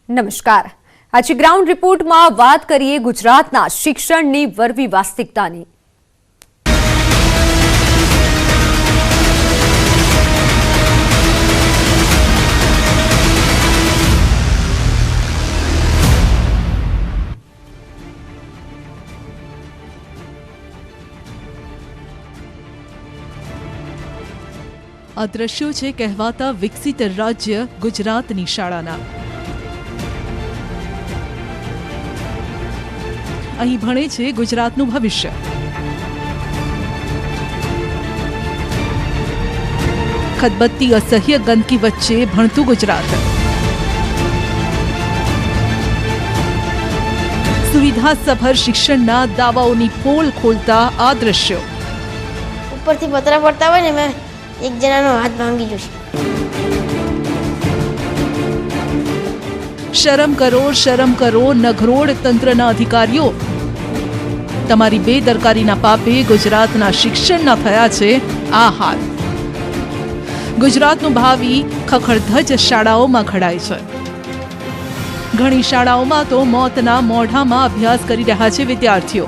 નમસ્કાર। આજે ગ્રાઉન્ડ રિપોર્ટમાં વાત કરીએ ગુજરાતના શિક્ષણની વરવી વાસ્તવિકતાની। આ દ્રશ્યો છે કહેવાતા વિકસિત રાજ્ય ગુજરાતની શાળાના। અહીં ભણે છે ગુજરાતનું ભવિષ્ય। ખદબત્તી અસહ્ય ગંદકી વચ્ચે ભણતું ગુજરાત। સુવિધાસભર શિક્ષણના દાવાઓની પોલ ખોલતા આ દ્રશ્યો। ઉપરથી પતરા પડતા હોય ને મેં એક જણાનો હાથ ભાંગી જશે। શરમ કરો નઘરોડ તંત્રના અધિકારીઓ। તમારી બેદરકારીના પાપે ગુજરાતના શિક્ષણના થયા છે આ હાલ। ગુજરાતનું ભાવિ ખખડધજ શાળાઓમાં ઘડાય છે। ઘણી શાળાઓમાં તો મોતના મોઢામાં અભ્યાસ કરી રહ્યા છે વિદ્યાર્થીઓ।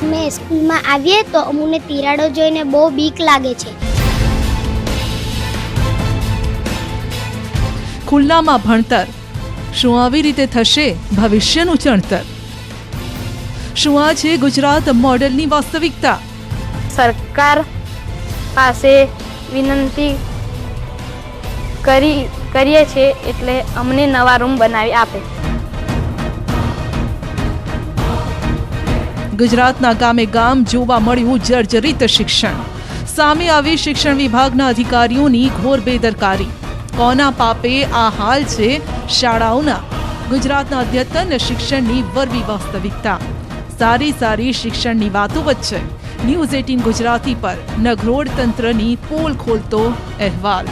અમે સ્કૂલમાં આવીએ તો અમને તિરાડો જોઈને બહુ બીક લાગે છે। ખુલ્લામાં ભણતર, શું આવી રીતે થશે ભવિષ્યનું ચણતર? શું આ છે ગુજરાત મોડેલની વાસ્તવિકતા? સરકાર પાસે વિનંતી કરીએ છીએ એટલે અમને નવા રૂમ બનાવી આપે। ગુજરાતના ગામે ગામ જોવા મળ્યું જર્જરિત શિક્ષણ। સામે આવી શિક્ષણ વિભાગના અધિકારીઓની ઘોર બેદરકારી। કોના પાપે આ હાલ છે શાળાઓના? ગુજરાતના અદ્યતન શિક્ષણની વરવી વાસ્તવિકતા। સારી શિક્ષણની વાતો વચ્ચે ન્યૂઝ 18 ગુજરાતી પર નઘરોડ તંત્રની પોલ ખોલતો અહેવાલ।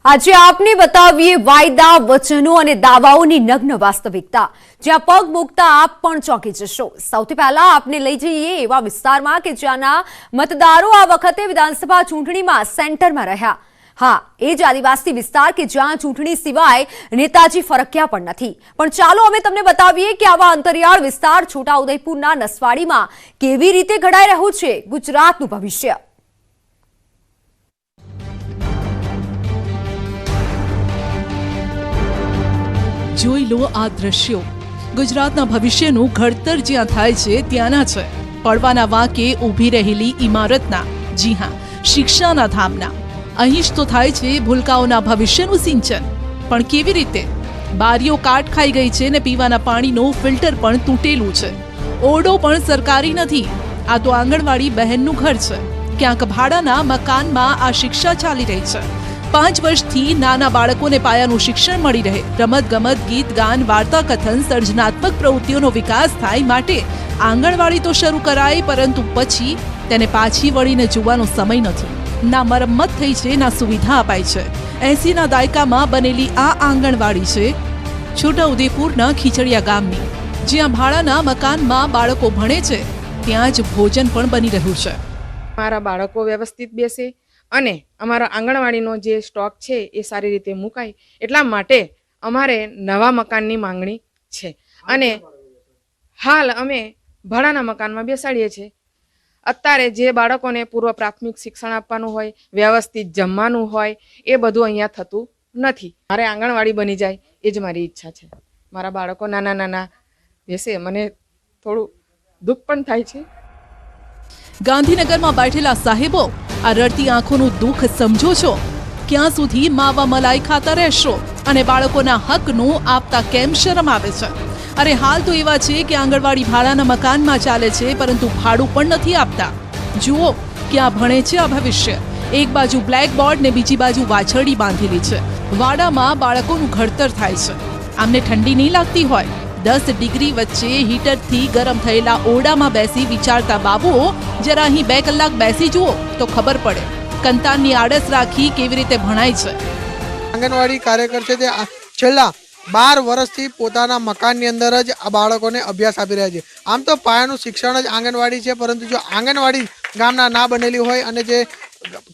આજે આપને બતાવીએ વાયદા, વચનો અને દાવાઓની નગ્ન વાસ્તવિકતા, જ્યાં પગ મૂકતા આપ પણ ચોંકી જશો। સૌથી પહેલા આપને લઈ જઈએ એવા વિસ્તારમાં કે જ્યાંના મતદારો આ વખતે વિધાનસભા ચૂંટણીમાં સેન્ટરમાં રહ્યા। હા, એ જ આદિવાસી વિસ્તાર કે જ્યાં ચૂંટણી સિવાય નેતાજી ફરક્યા પણ નથી। પણ ચાલો અમે તમને બતાવીએ કે આવા અંતરિયાળ વિસ્તાર છોટાઉદેપુરના નસવાડીમાં કેવી રીતે ઘડાઈ રહ્યું છે ગુજરાતનું ભવિષ્ય। જોઈ લો આ દ્રશ્યો। ગુજરાતના ભવિષ્યનું ઘડતર જ્યાં થાય છે ત્યાંના છે। પડવાના વાંકે ઊભી રહેલી ઇમારતના, જી હા, શિક્ષાના ધામના। અહીં જ તો થાય છે ભૂલકાઓના ભવિષ્યનું સિંચન। પણ કેવી રીતે? બારીઓ કાટ ખાઈ ગઈ છે ને પીવાના પાણીનું ફિલ્ટર પણ તૂટેલું છે। ઓરડો પણ સરકારી નથી। આ તો આંગણવાડી બહેનનું ઘર છે। ક્યાંક ભાડાના મકાનમાં આ શિક્ષા ચાલી રહી છે। 5 વર્ષથી નાના બાળકોને પાયાનું શિક્ષણ મળી રહે, રમત ગમત, ગીત ગાન, વાર્તા કથન, સર્જનાત્મક પ્રવૃત્તિઓનો વિકાસ થાય માટે આંગણવાડી તો શરૂ કરાઈ, પરંતુ પછી તેને પાછી વળીને જોવાનો સમય નથી। ના મરમ્મત થઈ છે, ના સુવિધા અપાઈ છે। 80ના દાયકામાં બનેલી આ આંગણવાડી છે છોટાઉદેપુરના ખીચડિયા ગામની, જ્યાં ભાડાના મકાનમાં બાળકો ભણે છે ત્યાં જ ભોજન પણ બની રહ્યું છે। મારા બાળકો વ્યવસ્થિત બેસે અને અમારા આંગણવાડીનો જે સ્ટોક છે એ સારી રીતે મુકાય, એટલા માટે અમારે નવા મકાનની માંગણી છે અને હાલ અમે ભાડાના મકાનમાં બેસાડીએ છીએ। અત્યારે જે બાળકોને પૂર્વ પ્રાથમિક શિક્ષણ આપવાનું હોય, વ્યવસ્થિત જમવાનું હોય, એ બધું અહીંયા થતું નથી। મારે આંગણવાડી બની જાય એ જ મારી ઈચ્છા છે। મારા બાળકો નાના બેસે, મને થોડું દુઃખ પણ થાય છે। ગાંધીનગરમાં બેઠેલા સાહેબો, આ રડતી આંખોનું દુઃખ સમજો છો? ક્યાં સુધી માવા મલાઈ ખાતા રહેશો અને બાળકોના હકનું આપતા કેમ શરમ આવે છે? અરે હાલ તો એવા છે કે આંગણવાડી ભાડાના મકાનમાં ચાલે છે, પરંતુ ભાડું પણ નથી આપતા। જુઓ ક્યાં ભણે છે આ ભવિષ્ય। એક બાજુ બ્લેકબોર્ડ ને બીજી બાજુ વાછરડી બાંધેલી છે। વાડામાં બાળકોનું ઘડતર થાય છે। આમને ઠંડી નહીં લાગતી હોય? 10 ડિગ્રી વચ્ચે હીટરથી ગરમ થયેલા ઓરડામાં બેસી વિચારતા બાબુઓ જરા અહીં 2 કલાક બેસી જુઓ તો ખબર પડે કંતાનની આડસ રાખી કેવી રીતે ભણાય છે। આંગણવાડી કાર્યકર છે તે છેલ્લા 12 વર્ષથી પોતાના મકાનની અંદર જ આ બાળકોને અભ્યાસ આપી રહ્યા છે। આમ તો પાયાનું શિક્ષણ જ આંગણવાડી છે, પરંતુ જો આંગણવાડી ગામના ના બનેલી હોય અને જે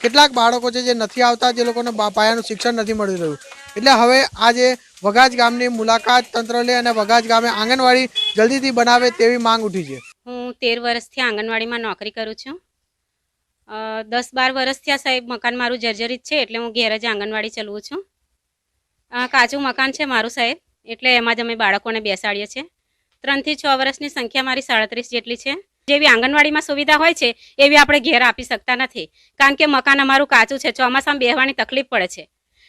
કેટલાક બાળકો છે જે નથી આવતા, જે લોકોને પાયાનું શિક્ષણ નથી મળી રહ્યું. એટલે હવે આ જે વઘાજ ગામની મુલાકાત તંત્ર લે અને વઘાજ ગામે આંગણવાડી જલ્દીથી બનાવે તેવી માંગ ઉઠી છે. હું 13 વર્ષથી આંગણવાડીમાં નોકરી કરું છું. 10-12 વર્ષથી આ સાહેબ મકાન મારું જર્જરિત છે, એટલે હું ઘેર જ આંગણવાડી ચલાવું છું. કાચું મકાન છે મારું સાહેબ, એટલે એમાં જ અમે બાળકોને બેસાડીએ છીએ. 3 થી 6 વર્ષની સંખ્યા મારી 37 જેટલી છે. જેવી આંગણવાડીમાં સુવિધા હોય છે એવી આપણે ઘેર આપી શકતા નથી, કારણ કે મકાન અમારું કાચું છે. ચોમાસામાં બેહવાની તકલીફ પડે છે.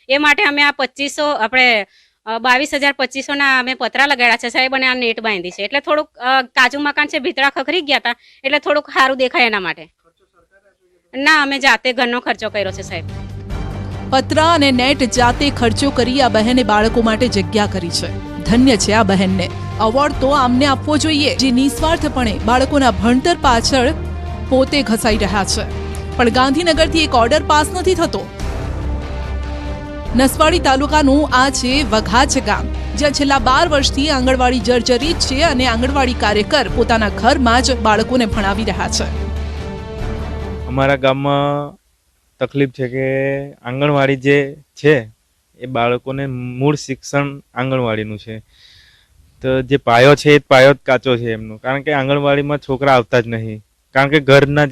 એ માટે અમે આ 22,2500ના અમે પતરા લગાડ્યા છે સાહેબ, અને આ નેટ બાંધી છે. એટલે થોડુંક કાચું મકાન છે, ભીતરા ખખરી ગયા હતા, એટલે થોડુંક સારું દેખાય એના માટે. ના, અમે જાતે ઘરનો ખર્ચો કર્યો છે સાહેબ. પતરા અને નેટ જાતે ખર્ચો કરી આ બહેને બાળકો માટે જગ્યા કરી છે. ધન્ય છે આ બહેનને. એવોર્ડ તો આમને આપવો જોઈએ, જે નિસ્વાર્થપણે બાળકોના ભણતર પાછળ પોતે ઘસાઈ રહ્યા છે. પણ ગાંધીનગરથી એક ઓર્ડર પાસ નથી થતો. નસવાડી તાલુકાનું આ છે વઘાજ ગામ, જ્યાં છેલ્લા 12 વર્ષથી આંગણવાડી જર્જરિત છે અને આંગણવાડી કાર્યકર પોતાના ઘરમાં જ બાળકોને ભણાવી રહ્યા છે. અમારા ગામમાં તકલીફ છે કે આંગણવાડી જે છે એ બાળકોને મૂળ શિક્ષણ આંગણવાડીનું છે, તો જે પાયો છે એ પાયો જ કાચો છે એમનો. કારણ કે આંગણવાડીમાં છોકરા આવતા જ નહીં, કારણ કે ઘરના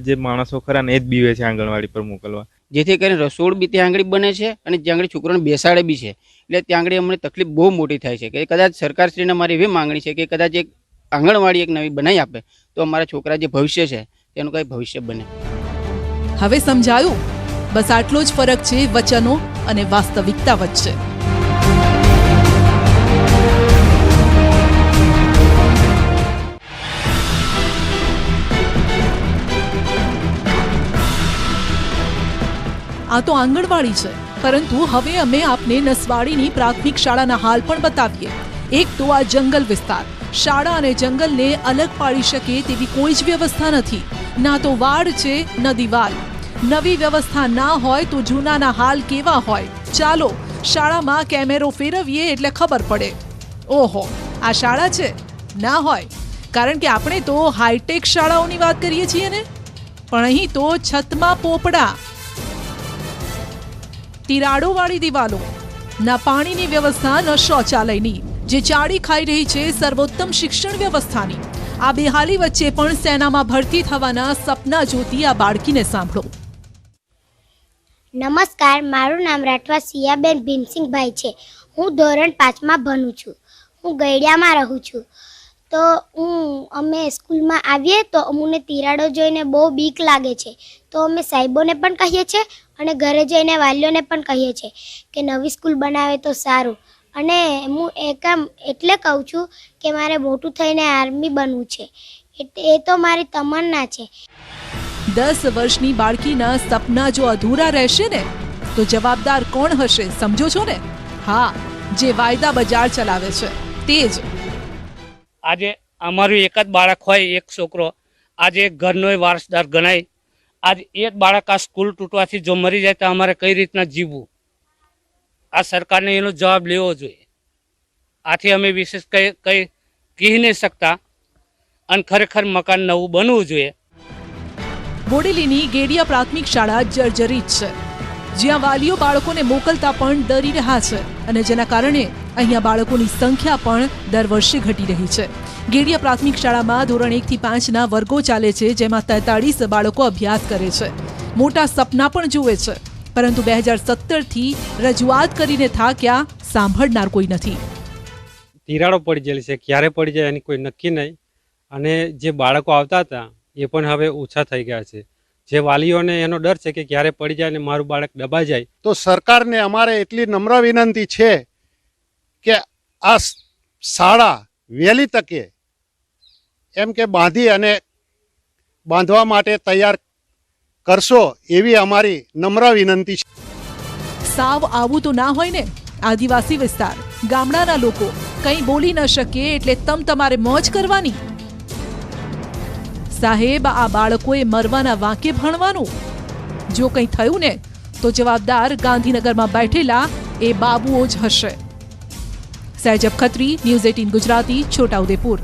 જે માણસો ખરા ને એ જ બીવે છે આંગણવાડી પર મોકલવા. જેથી કરીને રસોડ બી ત્યાં આગળ બને છે અને ત્યાં આગળ છોકરાઓને બેસાડે બી છે. એટલે ત્યાં આગળ અમને તકલીફ બહુ મોટી થાય છે કે કદાચ સરકારશ્રીને અમારી એવી માંગણી છે કે કદાચ એક આંગણવાડી એક નવી બનાવી આપે તો અમારા છોકરા જે ભવિષ્ય છે તેનું કંઈ ભવિષ્ય બને. હવે સમજાયું. બસ આટલો જ ફરક છે વચનો અને વાસ્તવિકતા વચ્ચે. આ તો આંગણવાડી છે, પરંતુ હવે અમે આપને નસવાડીની પ્રાથમિક શાળાના હાલ પણ બતાવીએ. એક તો આ જંગલ વિસ્તાર, શાળા અને જંગલને અલગ પાડી શકે તેવી કોઈ જ વ્યવસ્થા નથી. ના તો વાડ છે ન દિવાલ. નવી વ્યવસ્થા ના હોય તો જૂનાના હાલ કેવા હોય. ચાલો શાળામાં કેમેરો ફેરવીએ એટલે ખબર પડે. ઓહો, આ શાળા છે? ના હોય, કારણ કે આપણે તો હાઈટેક શાળાઓની વાત કરીએ છીએ ને. પણ અહીં તો છતમાં પોપડા, તિરાડોવાળી દિવાલો, ના પાણીની વ્યવસ્થા ન શૌચાલયની, જે ચાડી ખાઈ રહી છે સર્વોત્તમ શિક્ષણ વ્યવસ્થાની. આ બેહાલી વચ્ચે પણ સેનામાં ભરતી થવાના સપના જોતી આ બાળકીને સાંભળો. નમસ્કાર, મારું નામ રાઠવા સિયાબેન ભીમસિંહભાઈ છે. હું ધોરણ 5માં ભણું છું. હું ગૈડિયામાં રહું છું. તો અમે સ્કૂલમાં આવીએ તો અમને તિરાડો જોઈને બહુ બીક લાગે છે. તો અમે સાહેબોને પણ કહીએ છીએ અને ઘરે જઈને વાલીઓને પણ કહીએ છીએ કે નવી સ્કૂલ બનાવે તો સારું. અને હું એટલે કહું છું કે મારે મોટું થઈને આર્મી બનવું છે. એ તો મારી તમન્ના છે. 10 વર્ષની બાળકીના સપના જો અધૂરા રહેશે ને તો જવાબદાર કોણ હશે, સમજો છો ને? હા, જે વાયદા બજાર ચલાવે છે તે જ. આજે અમારું એક જ બાળક હોય, એક છોકરો, આજે એક ઘરનો વારસદાર ગણાય. આજ એક બાળક આ સ્કૂલ તૂટવાથી જો મરી જાય તો અમારે કઈ રીતના જીવવું, આ સરકારને એનો જવાબ લેવો જોઈએ. આથી અમે વિશેષ કઈ કહી નહીં શકતા અને ખરેખર મકાન નવું બનવું જોઈએ. બોડેલીની ગેડિયા પ્રાથમિક શાળા જર્જરિત છે, જ્યાં વાલીઓ બાળકોને મોકલતા પણ ડરી રહ્યા છે અને જેના કારણે અહીંયા બાળકોની સંખ્યા પણ દર વર્ષે ઘટી રહી છે. ગેડિયા પ્રાથમિક શાળામાં ધોરણ 1 થી 5ના વર્ગો ચાલે છે, જેમાં 43 બાળકો અભ્યાસ કરે છે. મોટા સપના પણ જુએ છે, પરંતુ 2017થી રજૂઆત કરીને થાક્યા, સાંભળનાર કોઈ નથી. તિરાડો પડી ગયેલી છે, ક્યારે પડી જાય એની કોઈ નક્કી નહીં. અને જે બાળકો આવતા હતા એ પણ હવે ઓછા થઈ ગયા છે. જે વાલીઓને એનો ડર છે કે ક્યારે પડી જાય અને મારું બાળક દબાઈ જાય. તો સરકારને અમારે એટલી નમ્ર વિનંતી છે કે આ શાળા વહેલી તકે એમ કે બાંધવા માટે તૈયાર કરશો એવી અમારી નમ્ર વિનંતી છે. સાવ આવું તો ના હોય ને. આદિવાસી વિસ્તાર, ગામડાના લોકો કંઈ બોલી ન શકે એટલે તમારે મોજ કરવાની. સાહેબ, આ બાળકોએ મરવાના વાંકે ભણવાનું. જો કંઈ થયું ને તો જવાબદાર ગાંધીનગરમાં બેઠેલા એ બાબુઓ જ હશે. સૈજબ ખત્રી, ન્યૂઝ 18 ગુજરાતી, છોટાઉદેપુર.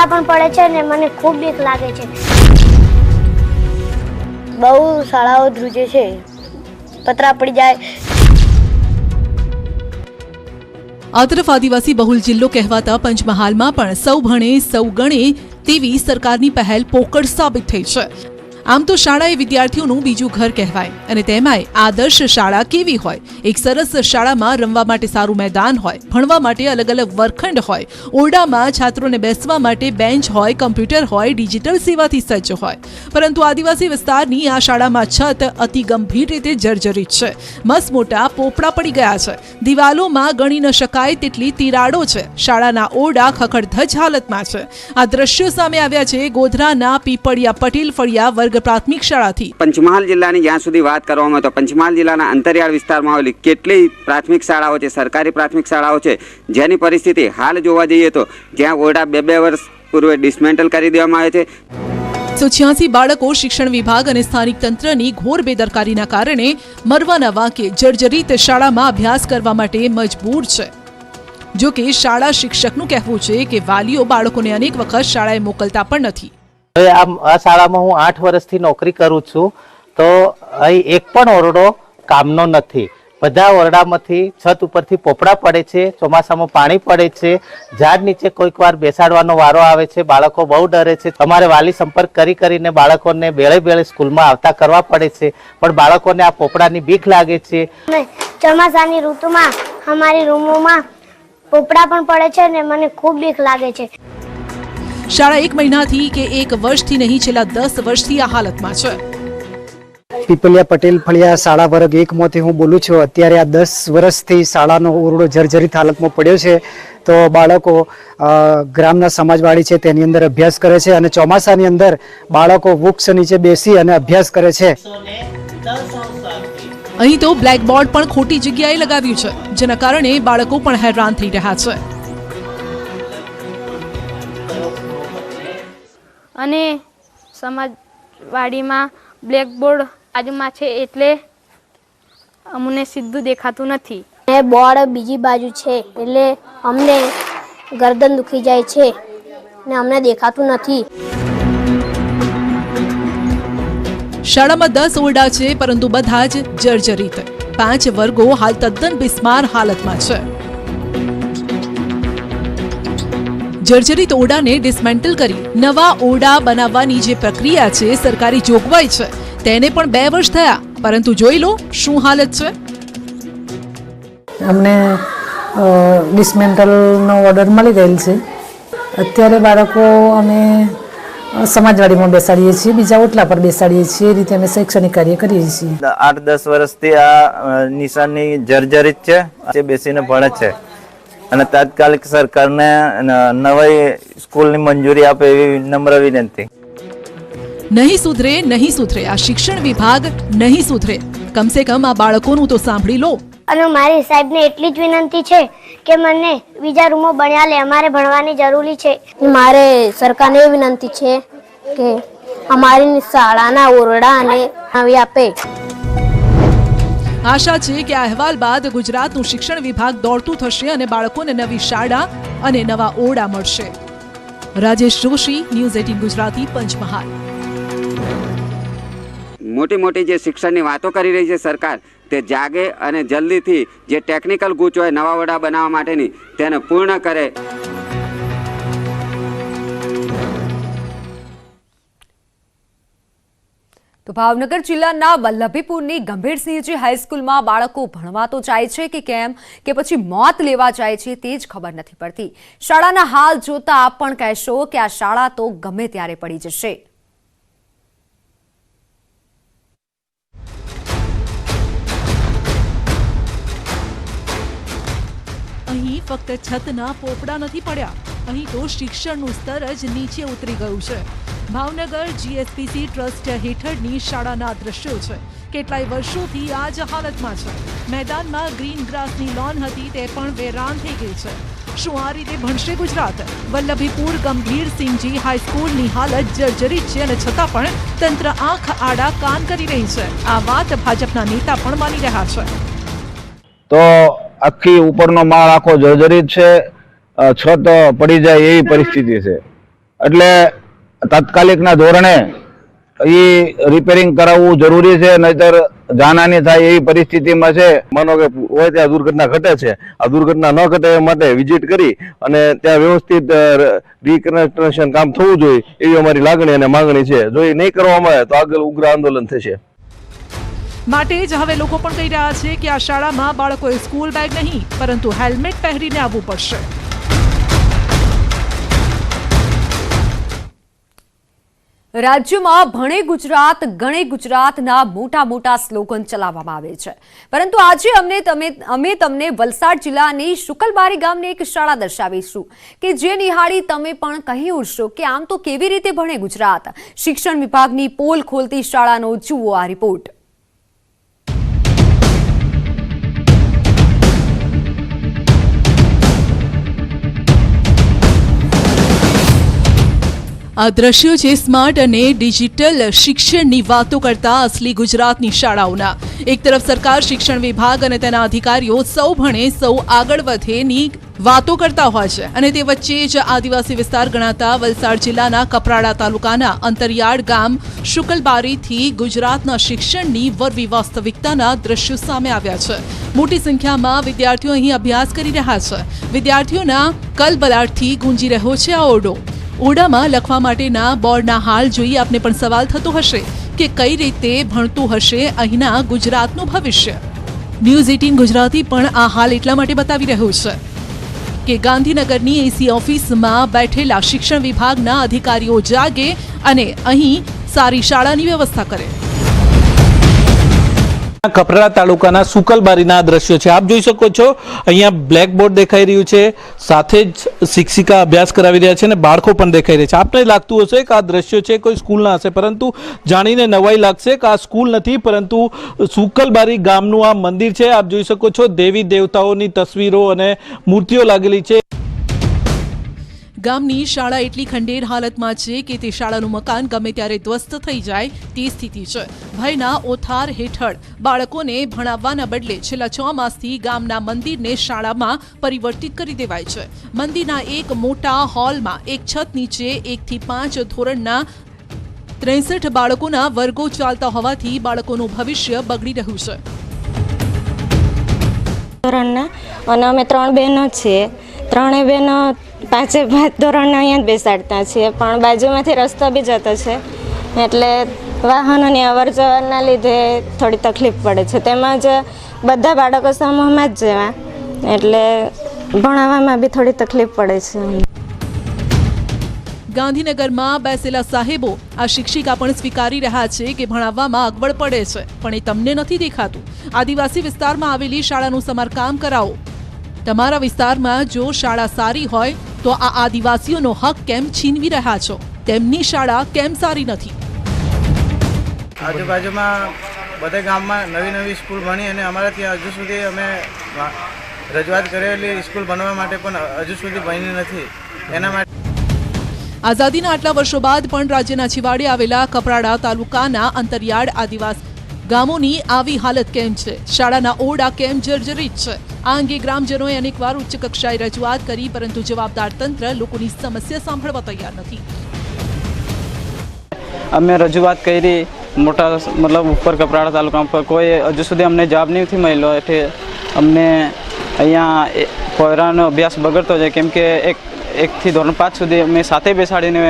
પોપડા પણ પડે છે અને મને ખૂબ બીક લાગે છે. બહુ શાળાઓ ધ્રુજે છે, પતરા પડી જાય. આ તરફ આદિવાસી બહુલ જિલ્લો કહેવાતા પંચમહાલમાં પણ સૌ ભણે સૌ ગણે તેવી સરકારની પહેલ પોકળ સાબિત થઈ છે. આમ તો શાળા એ વિદ્યાર્થીઓનું બીજું ઘર કહેવાય અને તેમાંય આદર્શ શાળા કેવી હોય. એક સરસ શાળામાં રમવા માટે સારું મેદાન હોય, ભણવા માટે અલગ અલગ વર્ગખંડ હોય, ઓરડામાં છાત્રોને બેસવા માટે બેન્ચ હોય, કમ્પ્યુટર હોય, ડિજિટલ સેવાથી સજ્જ હોય. પરંતુ આદિવાસી વિસ્તારની આ શાળામાં છત અતિ ગંભીર રીતે જર્જરિત છે. મસ્ત મોટા પોપડા પડી ગયા છે, દિવાલોમાં ગણી ન શકાય તેટલી તિરાડો છે, શાળાના ઓરડા ખખડધજ હાલતમાં છે. આ દ્રશ્યો સામે આવ્યા છે ગોધરાના પીપળિયા પટેલ ફળિયા વર્ગ પ્રાથમિક શાળાથી. પંચમહાલ જિલ્લાની જ્યાં સુધી વાત કરવામાં તો પંચમહાલ જિલ્લાના અંતરિયાળ વિસ્તારમાં આવેલી કેટલી પ્રાથમિક શાળાઓ છે, સરકારી પ્રાથમિક શાળાઓ છે, જેની પરિસ્થિતિ હાલ જોવા જઈએ તો જ્યાં ઓરડા 2 વર્ષ પૂર્વે ડિસમેન્ટલ કરી દેવામાં આવે છે. 186 બાળકો શિક્ષણ વિભાગ અને સ્થાનિક તંત્રની ઘોર બેદરકારીના કારણે મરવાના વાંકે જર્જરિત શાળામાં અભ્યાસ કરવા માટે મજબૂર છે. જો કે શાળા શિક્ષકનું કહેવું છે કે વાલીઓ બાળકોને અનેક વખત શાળાએ મોકલતા પણ નથી. આ શાળામાં હું 8 વર્ષથી નોકરી કરું છું તો અહીં એક પણ ઓરડો કામનો નથી. બધા ઓરડામાંથી છત ઉપરથી પોપડા પડે છે, ચોમાસામાં પાણી પડે છે, ઝાડ નીચે કોઈક વાર બેસાડવાનો વારો આવે છે, બાળકો બહુ ડરે છે. અમારે વાલી સંપર્ક કરીને બાળકોને બેળે સ્કૂલમાં આવતા કરવા પડે છે, પણ બાળકોને આ પોપડાની બીક લાગે છે. ચોમાસાની ઋતુમાં અમારી રૂમોમાં પોપડા પણ પડે છે અને મને ખૂબ બીક લાગે છે. શાળા 1 મહિનાથી કે 1 વર્ષથી નહીં, છેલ્લા 10 વર્ષથી આ હાલતમાં છે. પીપલિયા પટેલ ફળિયા શાળા વર્ગ 1 માંથી હું બોલું છું. અત્યારે આ 10 વર્ષથી શાળાનો ઓરડો જર્જરિત હાલતમાં પડ્યો છે. તો બાળકો ગ્રામના સમાજવાડી છે તેની અંદર અભ્યાસ કરે છે અને ચોમાસાની અંદર બાળકો વૃક્ષ નીચે બેસી અને અભ્યાસ કરે છે. અહીં તો બ્લેકબોર્ડ પણ ખોટી જગ્યાએ લગાવ્યું છે, જેના કારણે બાળકો પણ હેરાન થઈ રહ્યા છે. અને સમાજવાડીમાં બ્લેકબોર્ડ બાજુમાં છે એટલે અમને સીધું દેખાતું નથી. બોર્ડ બીજી બાજુ છે એટલે અમને ગરદન દુખી જાય છે ને અમને દેખાતું નથી. શાળામાં 10 ઓરડા છે, પરંતુ બધા જ જર્જરિત. 5 વર્ગો હાલ તદ્દન બિસ્માર હાલતમાં છે. જર્જરિત ઓરડાને ડિસમેન્ટલ કરી નવા ઓરડા બનાવવાની જે પ્રક્રિયા છે, સરકારી જોગવાઈ છે, તેને પણ 2 વર્ષ થયા, પરંતુ જોઈ લો શું હાલત છે. અમને ડિસમેન્ટલનો ઓર્ડર મળી ગયેલ છે. અત્યારે બાળકો અમે સમાજવાડીમાં બેસાડીએ છીએ, બીજા ઓટલા પર બેસાડીએ છીએ. એ રીતે અમે શૈક્ષણિક કાર્ય કરીએ છીએ. 8-10 વર્ષથી આ નિશાનની જર્જરિત છે, બેસીને ભણે છે અને તાત્કાલિક સરકારને નવી સ્કૂલની મંજૂરી આપે એવી નમ્ર વિનંતી. નહીં સુધરે આ શિક્ષણ વિભાગ નહીં સુધરે. કમસે કમ આ બાળકોનું તો સાંભળી લો. અને મારી સાહેબને એટલી જ વિનંતી છે કે મને બીજા રૂમો બન્યા લે, અમારે ભણવાની જરૂરી છે. મારે સરકારને એ વિનંતી છે કે અમારી શાળાના ઓરડા અને નવી આપે. આશા છે કે આ અહેવાલ બાદ ગુજરાતનું શિક્ષણ વિભાગ દોડતું થશે અને બાળકોને નવી શાળા અને નવા ઓરડા મળશે. રાજેશ જોશી, ન્યૂઝ 18 ગુજરાતી, પંચમહાલ. મોટી જે શિક્ષણની વાતો કરી રહી છે સરકાર, તે જાગે અને જલ્દીથી જે ટેકનિકલ ગૂંચ હોય નવા ઓરડા બનાવવા માટેની તેને પૂર્ણ કરે. તો ભાવનગર જિલ્લાના વલ્લભીપુરની ગંભીરસિંહજી હાઈસ્કૂલમાં બાળકો ભણવા તો જાય છે કે કેમ, કે પછી મોત લેવા જાય છે તે જ ખબર નથી પડતી. શાળાના હાલ જોતા આપ પણ કહેશો કે આ શાળા તો ગમે ત્યારે પડી જશે. અહીં ફક્ત છતના પોપડા નથી પડ્યા, અહીં તો શિક્ષણનું સ્તર જ નીચે ઉતરી ગયું છે. ભાવનગર જીએસપીસી ટ્રસ્ટ હેઠળની શાળાના દ્રશ્યો છે. કેટલાય વર્ષોથી આ જ હાલતમાં છે. મેદાનમાં ગ્રીન ગ્રાસની લોન હતી તે પણ વેરાન થઈ ગઈ છે. શું આ રીતે ભણશે ગુજરાત? વલ્લભીપુર ગંભીરસિંહજી હાઈસ્કૂલની હાલત જર્જરિત છે અને છતાં પણ તંત્ર આંખ આડા કાન કરી રહી છે. આ વાત ભાજપના નેતા પણ માની રહ્યા છે. તો આખી ઉપરનો માળ આખો જર્જરિત છે, છત પડી જાય એવી પરિસ્થિતિ છે. એટલે તાત્કાલિકના ધોરણે એ રિપેરિંગ કરાવવું જરૂરી છે, નહીતર જાનહાની થાય એવી પરિસ્થિતિમાં છે. માનો કે હોય ત્યાં દુર્ઘટના ઘટે છે, આ દુર્ઘટના ન ઘટે એ માટે વિઝિટ કરી અને ત્યાં વ્યવસ્થિત રિકન્સ્ટ્રક્શન કામ થવું જોઈએ એવી અમારી લાગણી અને માંગણી છે. જો એ નહીં કરવામાં આવે તો આગળ ઉગ્ર આંદોલન થશે. માટે જ હવે લોકો પણ કહી રહ્યા છે કે આ શાળામાં બાળકોએ સ્કૂલ બેગ નહીં પરંતુ હેલ્મેટ પહેરીને આવવું પડશે. રાજ્યમાં ભણે ગુજરાત ગણે ગુજરાતના મોટા સ્લોગન ચલાવવામાં આવે છે, પરંતુ આજે અમે તમને વલસાડ જિલ્લાની શુકલબારી ગામની એક શાળા દર્શાવીશું કે જે નિહાળી તમે પણ કહી ઉઠશો કે આમ તો કેવી રીતે ભણે ગુજરાત. શિક્ષણ વિભાગની પોલ ખોલતી શાળાનો જુઓ આ રિપોર્ટ. આ દ્રશ્યો છે સ્માર્ટ અને ડિજિટલ શિક્ષણની વાતો કરતા અસલી ગુજરાતની શાળાઓના. એક તરફ સરકાર, શિક્ષણ વિભાગ અને તેના અધિકારીઓ સૌ ભણે સૌ આગળ વધેની વાતો કરતા હોય છે અને તે વચ્ચે જ આદિવાસી વિસ્તાર ગણાતા વલસાડ જિલ્લાના કપરાડા તાલુકાના અંતરિયાળ ગામ શુકલબારીથી ગુજરાતના શિક્ષણની વરવી વાસ્તવિકતાના દ્રશ્યો સામે આવ્યા છે. મોટી સંખ્યામાં વિદ્યાર્થીઓ અહીં અભ્યાસ કરી રહ્યા છે. વિદ્યાર્થીઓના કલબલાટથી ગુંજી રહ્યો છે આ ઓરડો. ઓરડામાં લખવા માટેના બોર્ડના હાલ જોઈ આપને પણ સવાલ થતો હશે કે કઈ રીતે ભણતું હશે અહીંના ગુજરાતનું ભવિષ્ય. ન્યૂઝ 18 ગુજરાતી પણ આ હાલ એટલા માટે બતાવી રહ્યું છે કે ગાંધીનગરની એસી ઓફિસમાં બેઠેલા શિક્ષણ વિભાગના અધિકારીઓ જાગે અને અહીં સારી શાળાની વ્યવસ્થા કરે. કપરાડા તાલુકાના સુકલબારીના દ્રશ્યો છે. આપ જોઈ શકો છો અહીંયા બ્લેકબોર્ડ દેખાઈ રહ્યું છે, સાથે જ શિક્ષિકા અભ્યાસ કરાવી રહ્યા છે અને બાળકો પણ દેખાઈ રહ્યા છે. આપને લાગતું હશે કે આ દ્રશ્યો છે કોઈ સ્કૂલના હશે, પરંતુ જાણીને નવાઈ લાગશે કે આ સ્કૂલ નથી પરંતુ સુકલબારી ગામનું આ મંદિર છે. આપ જોઈ શકો છો દેવી દેવતાઓની તસવીરો અને મૂર્તિઓ લાગેલી છે. ગામની શાળા એટલી ખંડેર હાલતમાં છે કે તે શાળાનું મકાન ગમે ત્યારે ધ્વસ્ત થઈ જાય તે સ્થિતિ છે. ભયના ઓથાર હેઠળ બાળકોને ભણાવવાના બદલે છેલ્લા 6 માસથી ગામના મંદિરને શાળામાં પરિવર્તિત કરી દેવાય છે. મંદિરના એક મોટા હોલમાં એક છત નીચે 1 થી 5 ધોરણના 63 બાળકોના વર્ગો ચાલતા હોવાથી બાળકોનું ભવિષ્ય બગડી રહ્યું છે. ધોરણના અને અમે 3 બહેનો છીએ. 3 બહેનો 5 ધોરણના અહીંયા જ બેસાડતા છીએ, પણ બાજુમાંથી રસ્તો બી જતો છે એટલે વાહનોની અવર જવરના લીધે થોડી તકલીફ પડે છે. તેમજ બધા બાળકો સમૂહમાં જ જેવા એટલે ભણાવવામાં બી થોડી તકલીફ પડે છે. ગાંધીનગરમાં બેસેલા સાહેબો આ શિક્ષિકા પણ સ્વીકારી રહ્યા છે કે ભણાવવામાં અગવડ પડે છે, પણ એ તમને નથી દેખાતું. આદિવાસી વિસ્તારમાં આવેલી શાળાનું સમારકામ કરાવો. તમારા વિસ્તારમાં જો શાળા સારી હોય તો આ આદિવાસીઓનો હક કેમ છીનવી રહ્યા છો? તેમની શાળા કેમ સારી નથી? આજુબાજુમાં બધા ગામમાં નવી સ્કૂલ બની અને અમારા ત્યાં હજુ સુધી અમે રજૂઆત કરેલી સ્કૂલ બનવા માટે પણ હજુ સુધી બની નથી. એના માટે આઝાદીના આટલા વર્ષો બાદ પણ રાજ્યના છેવાડે આવેલા કપરાડા તાલુકાના અંતરિયાળ આદિવાસી ગામોની આવી હાલત કેમ છે? શાળાના ઓરડા કેમ જર્જરિત છે? આ અંગે ગ્રામજનોએ અનેકવાર ઉચ્ચ કક્ષાએ રજૂઆત કરી, પરંતુ જવાબદાર તંત્ર લોકોની સમસ્યા સાંભળવા તૈયાર નથી. અમે રજૂઆત કરી મોટા મતલબ ઉપર કપરાડા તાલુકા પર, કોઈ હજુ સુધી અમને જવાબ નથી મળ્યો. એટલે અમને અહીંયા પોયરાનો અભ્યાસ બગડતો છે, કેમ કે એકથી ધોરણ 5 સુધી અમે સાથે બેસાડીને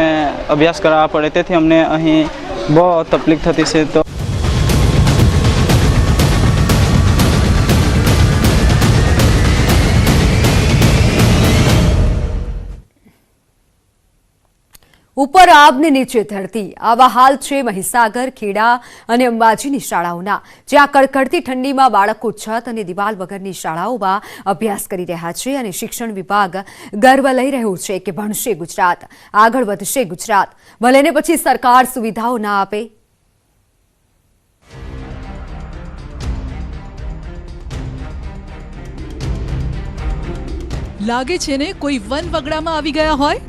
અભ્યાસ કરાવવા પડે, તેથી અમને અહીં બહુ તકલીફ થતી છે. તો ઉપર આબ ને નીચે ધરતી, આવા હાલ છે મહીસાગર, ખેડા અને અંબાજીની શાળાઓના, જ્યાં કડકડતી ઠંડીમાં બાળકો છત અને દિવાલ વગરની શાળાઓમાં અભ્યાસ કરી રહ્યા છે અને શિક્ષણ વિભાગ ગર્વ લઈ રહ્યું છે કે ભણશે ગુજરાત, આગળ વધશે ગુજરાત, ભલે ને પછી સરકાર સુવિધાઓ ના આપે. લાગે છે ને કોઈ વન વગડામાં આવી ગયા હોય.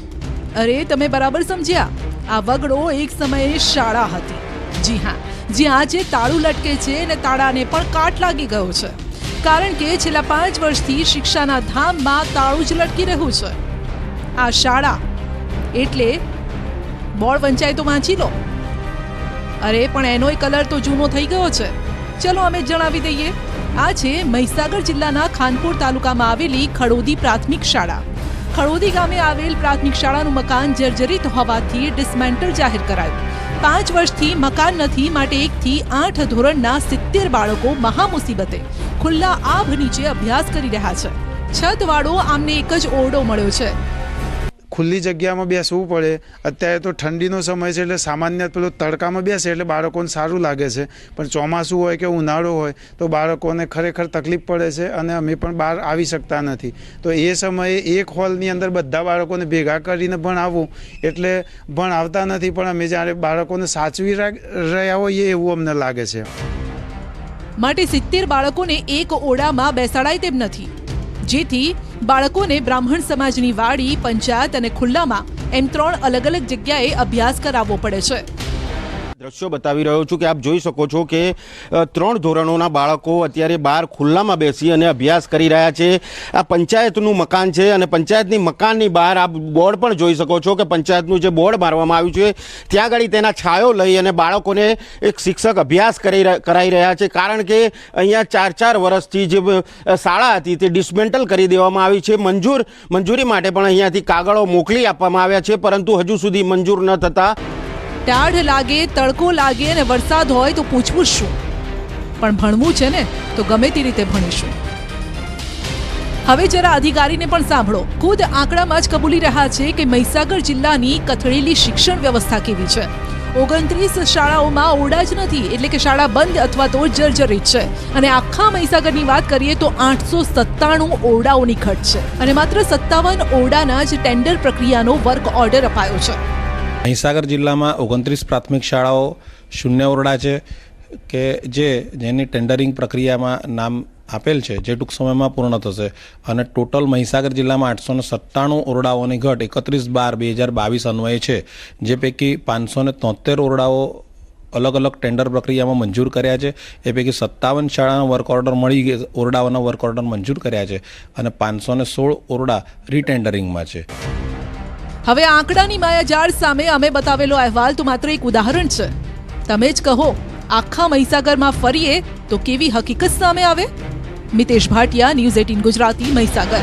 અરે તમે બરાબર સમજ્યા, આ વગડો એક સમયે શાળા હતી. જી હા, જ્યાં આજે તાળું લટકે છે અને તાળાને પણ કાટ લાગી ગયો છે, કારણ કે છેલ્લા 5 વર્ષથી શિક્ષાના ધામમાં તાળું જ લટકી રહ્યું છે. આ શાળા એટલે બોર્ડ વંચાય તો વાંચી લો. અરે પણ એનોય કલર તો જૂનો થઈ ગયો છે. ચલો અમે જણાવી દઈએ. આ છે મહીસાગર જિલ્લાના ખાનપુર તાલુકામાં આવેલી ખડોદી પ્રાથમિક શાળા. ખડોદી ગામે આવેલ પ્રાથમિક શાળાનું મકાન જર્જરિત હોવાથી ડિસમેન્ટલ જાહેર કરાયું. 5 વર્ષથી મકાન નથી, માટે 1 થી 8 ધોરણના 70 બાળકો મહામુસીબતે ખુલ્લા આભ નીચે અભ્યાસ કરી રહ્યા છે. છતવાળો આમને એક જ ઓરડો મળ્યો છે. ખુલ્લી જગ્યામાં બેસવું પડે. અત્યારે તો ઠંડીનો સમય છે એટલે સામાન્ય પેલો તડકામાં બેસે એટલે બાળકોને સારું લાગે છે, પણ ચોમાસું હોય કે ઉનાળો હોય તો બાળકોને ખરેખર તકલીફ પડે છે અને અમે પણ બહાર આવી શકતા નથી. તો એ સમયે એક હોલની અંદર બધા બાળકોને ભેગા કરીને ભણાવવું એટલે ભણાવતા નથી, પણ અમે જ્યારે બાળકોને સાચવી રહ્યા હોઈએ એવું અમને લાગે છે. માટે 70 બાળકોને એક ઓરડામાં બેસાડાય તેમ નથી, જેથી બાળકોને બ્રાહ્મણ સમાજની વાડી, પંચાયત અને ખુલ્લામાં એમ 3 અલગ અલગ જગ્યાએ અભ્યાસ કરાવવો પડે છે. દ્રશ્યો બતાવી રહ્યો છું કે આપ જોઈ શકો છો કે 3 ધોરણોના બાળકો અત્યારે બહાર ખુલ્લામાં બેસી અને અભ્યાસ કરી રહ્યા છે. આ પંચાયતનું મકાન છે અને પંચાયતની મકાનની બહાર આપ બોર્ડ પણ જોઈ શકો છો કે પંચાયતનું જે બોર્ડ મારવામાં આવ્યું છે ત્યાં આગળ તેના છાયો લઈ અને બાળકોને એક શિક્ષક અભ્યાસ કરાઈ રહ્યા છે. કારણ કે અહીંયા 4 વર્ષથી જે શાળા હતી તે ડિસમેન્ટલ કરી દેવામાં આવી છે. મંજૂરી માટે પણ અહીંયાથી કાગળો મોકલી આપવામાં આવ્યા છે, પરંતુ હજુ સુધી મંજૂર ન થતા ટાઢ લાગે, તડકો લાગે અને વરસાદ હોય તો પૂછવું શું, પણ ભણવું છે ને તો ગમે તે રીતે ભણીશું. હવે જરા અધિકારીને પણ સાંભળો. ખુદ આંકડામાં જ કબૂલી રહ્યા છે કે મહીસાગર જિલ્લાની કથળેલી શિક્ષણ વ્યવસ્થા કેવી છે. 29 શાળાઓમાં ઓરડા જ નથી, એટલે કે શાળા બંધ અથવા તો જર્જરિત છે. અને આખા મહીસાગરની વાત કરીએ તો 897 ઓરડાઓની ઘટ છે અને માત્ર 57 ઓરડાના જ ટેન્ડર પ્રક્રિયાનો વર્ક ઓર્ડર અપાયો છે. મહીસાગર જિલ્લામાં 29 પ્રાથમિક શાળાઓ શૂન્ય ઓરડા છે કે જેની ટેન્ડરિંગ પ્રક્રિયામાં નામ આપેલ છે, જે ટૂંક સમયમાં પૂર્ણ થશે. અને ટોટલ મહીસાગર જિલ્લામાં 897 ઓરડાઓની ઘટ 31/12/2022 અન્વયે છે, જે પૈકી 573 ઓરડાઓ અલગ અલગ ટેન્ડર પ્રક્રિયામાં મંજૂર કર્યા છે. એ પૈકી 57 શાળાના વર્ક ઓર્ડર ઓરડાઓના વર્ક ઓર્ડર મંજૂર કર્યા છે અને 516 ઓરડા રીટેન્ડરિંગમાં છે. હવે આંકડાની માયાજાળ સામે અમે બતાવેલો અહેવાલ તો માત્ર એક ઉદાહરણ છે. તમે જ કહો, આખા મહીસાગરમાં ફરીએ તો કેવી હકીકત સામે આવે? મિતેશ ભાટિયા, ન્યૂઝ 18 ગુજરાતી, મહીસાગર.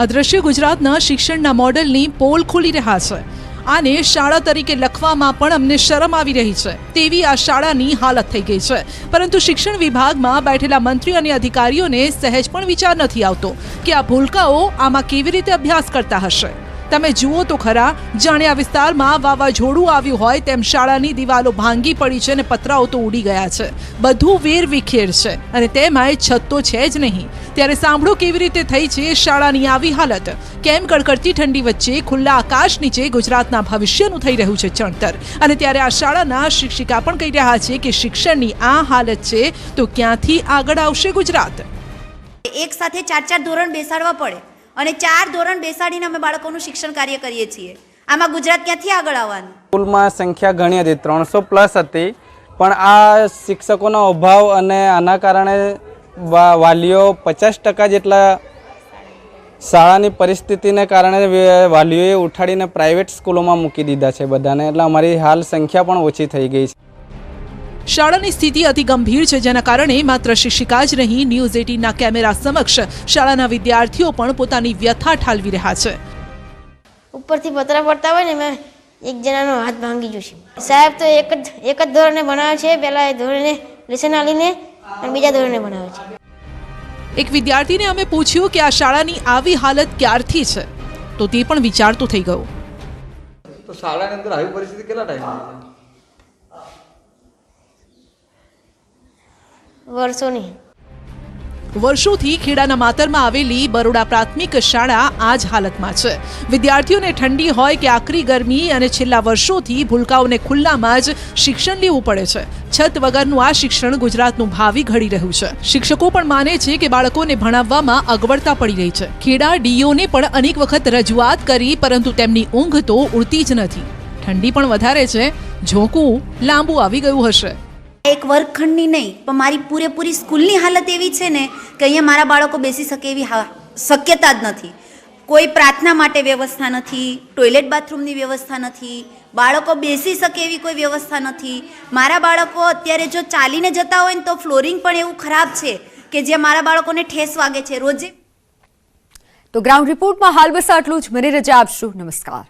અદ્રશ્ય ગુજરાતના શિક્ષણના મોડેલની પોલ ખોલી રહ્યા છે. આને શાળા તરીકે લખવામાં પણ અમને શરમ આવી રહી છે. તેવી આ શાળાની હાલત થઈ ગઈ છે. પરંતુ શિક્ષણ વિભાગમાં બેઠેલા મંત્રી અને અધિકારીઓને સહેજ પણ વિચાર નથી આવતો કે આ ભૂલકાઓ આમાં કેવી રીતે અભ્યાસ કરતા હશે. તમે જુઓ તો ખરા, જાણે આ વિસ્તારમાં વાવાઝોડું આવ્યું હોય તેમ શાળાની દિવાલો ભાંગી પડી છે અને પતરાઓ તો ઉડી ગયા છે. બધું વેરવિખેર છે અને તેમાંય છત તો છે જ નહીં. ત્યારે સાંભળો કેવી રીતે થઈ છે શાળાની આવી હાલત. કેમ કડકડતી ઠંડી વચ્ચે ખુલ્લા આકાશ નીચે ગુજરાતના ભવિષ્યનું થઈ રહ્યું છે ચણતર. અને ત્યારે આ શાળાના શિક્ષિકા પણ કહી રહ્યા છે કે શિક્ષણની આ હાલત છે તો ક્યાંથી આગળ આવશે ગુજરાત? એક સાથે 4 ધોરણ બેસાડવા પડે અને 4 ધોરણ બેસાડીને અમે બાળકોનું શિક્ષણ કાર્ય કરીએ છીએ. આમાં ગુજરાત ક્યાંથી આગળ આવવાનું? સ્કૂલમાં સંખ્યા ઘણી હતી, 300+ હતી, પણ આ શિક્ષકોનો અભાવ અને આના કારણે વાલીઓ 50% જેટલા શાળાની પરિસ્થિતિને કારણે વાલીઓએ ઉઠાડીને પ્રાઇવેટ સ્કૂલોમાં મૂકી દીધા છે બધાને. એટલે અમારી હાલ સંખ્યા પણ ઓછી થઈ ગઈ છે. શાળાની સ્થિતિ અતિ ગંભીર છે, જેના કારણે માત્ર શિક્ષિકા જ નહીં, ન્યૂઝ 18ના કેમેરા સમક્ષ શાળાના વિદ્યાર્થીઓ પણ પોતાની વ્યથા ઠાલવી રહ્યા છે. ઉપરથી પતરા પડતા હોય ને મેં એક જણાનો હાથ ભાંગી ગયો છે. સાહેબ તો એક જ ધોરણે ભણાવે છે. પહેલા એ ધોરણે લેસન આલીને અને બીજા ધોરણે ભણાવે છે. એક વિદ્યાર્થીને અમે પૂછ્યું કે આ શાળાની આવી હાલત ક્યારથી છે, તો તે પણ વિચારતું થઈ ગયો. તો શાળાની અંદર આવી પરિસ્થિતિ કેટલા ટાઈમ? વર્ષોથી ખેડાના માતરમાં આવેલી બરોડા પ્રાથમિક શાળા આ જ હાલતમાં છે. વિદ્યાર્થીઓને ઠંડી હોય કે આકરી ગરમી અને છેલ્લા વર્ષોથી ભૂલકાઓને ખુલ્લામાં જ શિક્ષણ લેવું પડે છે. છત વગરનું આ શિક્ષણ ગુજરાતનું ભાવિ ઘડી રહ્યું છે. શિક્ષકો પણ માને છે કે બાળકોને ભણાવવામાં અગવડતા પડી રહી છે. ખેડા ડીઓને પણ અનેક વખત રજૂઆત કરી, પરંતુ તેમની ઊંઘ તો ઉડતી જ નથી. ઠંડી પણ વધારે છે, ઝોકું લાંબુ આવી ગયું હશે. એક વર્ગખંડની નહીં પણ મારી પૂરેપૂરી સ્કૂલની હાલત એવી છે ને કે અહીંયા મારા બાળકો બેસી શકે એવી શક્યતા જ નથી. કોઈ પ્રાર્થના માટે વ્યવસ્થા નથી, ટોયલેટ બાથરૂમની વ્યવસ્થા નથી, બાળકો બેસી શકે એવી કોઈ વ્યવસ્થા નથી. મારા બાળકો અત્યારે જો ચાલીને જતા હોય ને તો ફ્લોરિંગ પણ એવું ખરાબ છે કે જ્યાં મારા બાળકોને ઠેસ વાગે છે રોજે. તો ગ્રાઉન્ડ રિપોર્ટમાં હાલ બસ આટલું જ. મને રજા આપશો. નમસ્કાર.